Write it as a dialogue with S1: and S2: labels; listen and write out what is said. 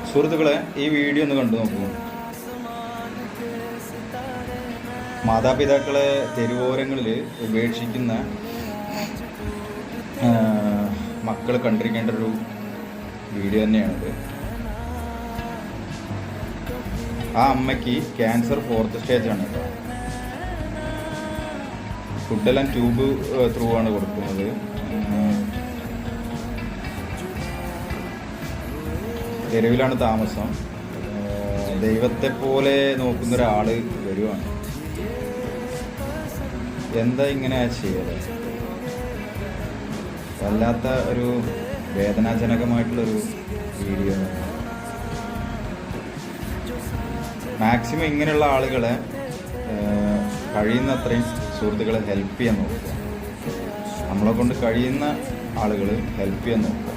S1: സുഹൃത്തുക്കളെ, ഈ വീഡിയോ ഒന്ന് കണ്ടു നോക്കൂ. മാതാപിതാക്കളെ തെരുവോരങ്ങളിൽ ഉപേക്ഷിക്കുന്ന മക്കൾ കണ്ടിരിക്കേണ്ട ഒരു വീഡിയോ തന്നെയാണിത്. ആ അമ്മയ്ക്ക് ക്യാൻസർ 4th സ്റ്റേജാണ് കേട്ടോ. ഫുഡെല്ലാം ട്യൂബ് ത്രൂ ആണ് കൊടുക്കുന്നത്. തെരുവിലാണ് താമസം. ദൈവത്തെ പോലെ നോക്കുന്ന ഒരാൾ വരുവാണ്. എന്താ ഇങ്ങനെ ചെയ്യല്? വല്ലാത്ത ഒരു വേദനാജനകമായിട്ടുള്ളൊരു വീഡിയോ. മാക്സിമം ഇങ്ങനെയുള്ള ആളുകളെ കഴിയുന്നത്രയും സുഹൃത്തുക്കളെ ഹെൽപ്പ് ചെയ്യാൻ നോക്കുക. നമ്മളെ കൊണ്ട് കഴിയുന്ന ആളുകൾ ഹെൽപ്പ് ചെയ്യാൻ നോക്കുക.